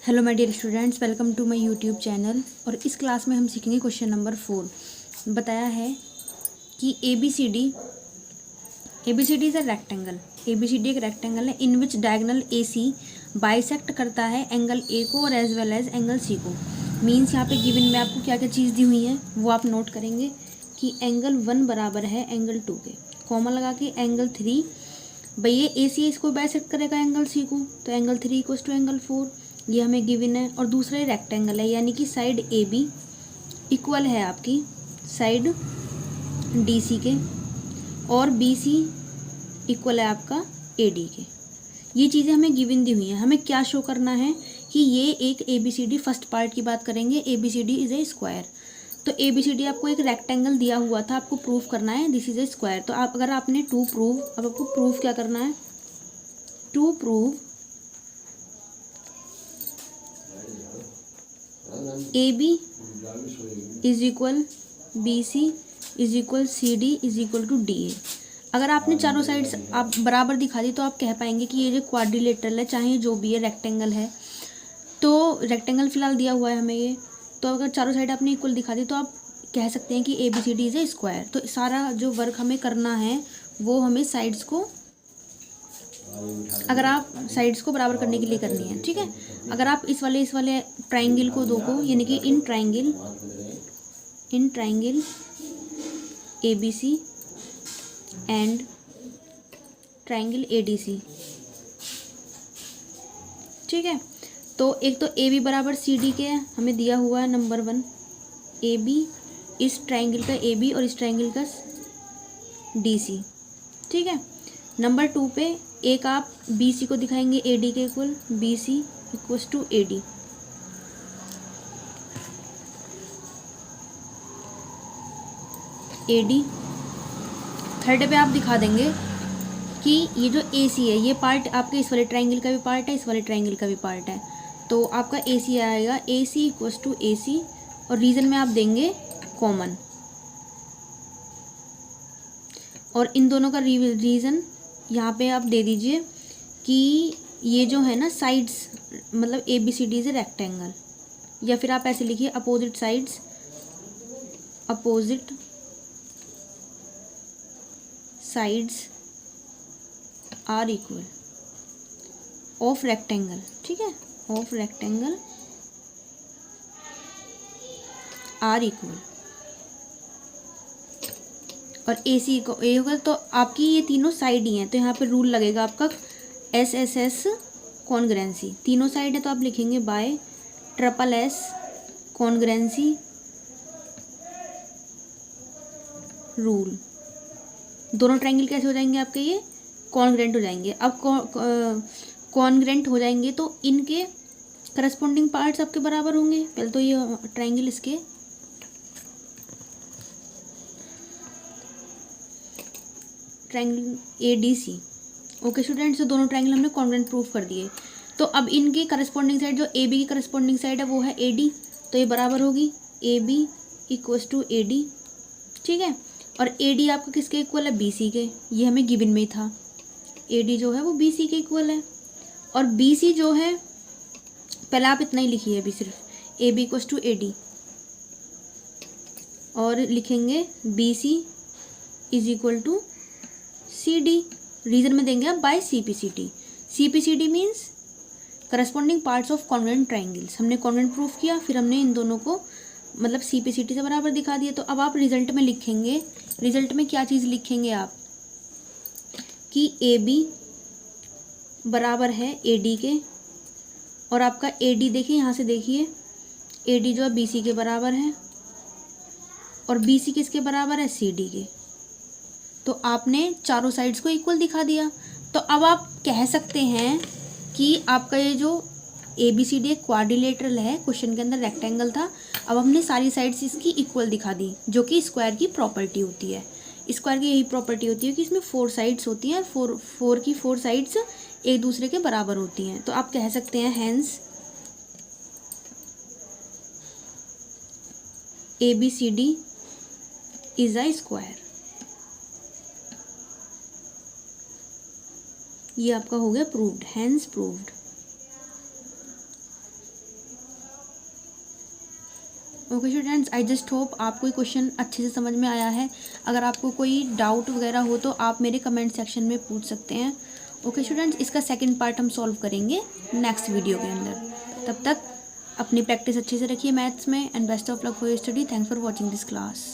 Hello my dear students, welcome to my YouTube channel. और इस class में हम सीखेंगे क्वेश्चन नंबर 4। बताया है कि A B C D is a rectangle. A B C D एक रेक्टेंगल है in which diagonal A C bisect करता है एंगल ए को और as well as angle C को। मीन्स यहाँ पे गिवन में आपको क्या क्या चीज़ दी हुई है वो आप नोट करेंगे कि एंगल 1 बराबर है एंगल 2 के, कॉमा लगा के एंगल 3 भाई ये ए सी इसको बाइसेक्ट करेगा एंगल सी को, तो एंगल 3 इक्वल्स टू एंगल 4 ये हमें गिवन है। और दूसरा रेक्टेंगल है यानी कि साइड ए बी इक्वल है आपकी साइड डी सी के और बी सी इक्वल है आपका ए डी के। ये चीज़ें हमें गिवन दी हुई हैं। हमें क्या शो करना है कि ये एक A B C D, first part की बात करेंगे, A B C D is a square. तो ए बी सी डी आपको एक रेक्टेंगल दिया हुआ था, आपको प्रूफ करना है दिस इज़ ए स्क्वायर। तो आप अगर आपने टू प्रूव, अब आपको प्रूफ क्या करना है, to prove A B is equal B C is equal C D is equal to D A. अगर आपने चारों साइड्स आप बराबर दिखा दी तो आप कह पाएंगे कि ये जो क्वाड्रिलेटरल है, चाहे जो भी है, रेक्टेंगल है, तो रेक्टेंगल फिलहाल दिया हुआ है हमें ये, तो अगर चारों साइड आपने इक्वल दिखा दी तो आप कह सकते हैं कि A B C D is a square. तो सारा जो वर्क हमें करना है वो हमें साइड्स को, अगर आप साइड्स को बराबर करने के लिए करनी है, ठीक है। अगर आप इस वाले ट्राइंगल को दो को, यानी कि इन triangle A B C and triangle A D C, ठीक है। तो एक तो ए बी बराबर सी डी के हमें दिया हुआ है नंबर 1, ए बी इस ट्राइंगल का ए बी और इस ट्राइंगल का डी सी, ठीक है। नंबर 2 पे एक आप बी सी को दिखाएंगे ए डी के इक्वल, B C equals to A D. A D third पे आप दिखा देंगे कि ये जो ए सी है ये पार्ट आपके इस वाले ट्राइंगल का भी पार्ट है, इस वाले ट्राइंगल का भी पार्ट है, तो आपका ए सी आएगा ए सी इक्वल्स टू ए सी, और रीजन में आप देंगे कॉमन, और इन दोनों का रीजन यहाँ पे आप दे दीजिए कि ये जो है ना साइड्स, मतलब A B C D is rectangle, या फिर आप ऐसे लिखिए opposite sides, opposite sides are equal of rectangle, ठीक है, ऑफ रेक्टेंगल आर इक्वल, और ए सी को ए होगा तो आपकी ये तीनों साइड ही हैं, तो यहाँ पे रूल लगेगा आपका एस एस एस कॉन्ग्रेंसी, तीनों साइड है तो आप लिखेंगे बाय ट्रिपल एस कॉन्ग्रेंसी रूल। दोनों ट्राइंगल कैसे हो जाएंगे आपके, ये कॉन्ग्रेंट हो जाएंगे। अब कॉन्ग्रेंट हो जाएंगे तो इनके करस्पॉन्डिंग पार्ट्स आपके बराबर होंगे। पहले तो ये ट्राइंगल इसके triangle A D C, okay students, तो दोनों ट्राइंगल हमने कॉन्ग्रेंट प्रूफ कर दिए। तो अब इनकी करस्पॉन्डिंग साइड, जो ए बी की करस्पॉन्डिंग साइड है वो है ए डी, तो ये बराबर होगी A B equals to A D, ठीक है। और ए डी आपका किसके इक्वल है, बी सी के, ये हमें गिवन में ही था, ए डी जो है वो बी सी के इक्वल है। और बी सी जो है, पहले आप इतना ही लिखिए अभी सिर्फ A B equals to A D, और लिखेंगे B C is equal to C D, reason में देंगे आप by C P C T. C P C T means corresponding parts of congruent triangles. हमने कॉन्ग्रेंट प्रूफ किया, फिर हमने इन दोनों को मतलब सी पी सी टी से बराबर दिखा दिया। तो अब आप रिजल्ट में लिखेंगे, रिजल्ट में क्या चीज़ लिखेंगे आप, कि ए बी बराबर है ए डी के, और आपका ए डी देखिए यहाँ से देखिए, ए डी जो है बी सी के बराबर है, और बी सी किसके बराबर है, सी डी के। तो आपने चारों साइड्स को इक्वल दिखा दिया। तो अब आप कह सकते हैं कि आपका ये जो ए बी सी डी एक क्वाड्रिलेटरल है, क्वेश्चन के अंदर रेक्टेंगल था, अब हमने सारी साइड्स इसकी इक्वल दिखा दी, जो कि स्क्वायर की प्रॉपर्टी होती है। स्क्वायर की यही प्रॉपर्टी होती है कि इसमें 4 साइड्स होती हैं, 4 की 4 साइड्स एक दूसरे के बराबर होती हैं। तो आप कह सकते हैं hence A B C D is a square. ये आपका हो गया proved, hence proved. Okay students, I just hope आपको ये क्वेश्चन अच्छे से समझ में आया है। अगर आपको कोई डाउट वगैरह हो तो आप मेरे कमेंट सेक्शन में पूछ सकते हैं। ओके स्टूडेंट्स, इसका सेकंड पार्ट हम सॉल्व करेंगे नेक्स्ट वीडियो के अंदर। तब तक अपनी प्रैक्टिस अच्छे से रखिए मैथ्स में, and best of luck for your study. Thanks for watching this class.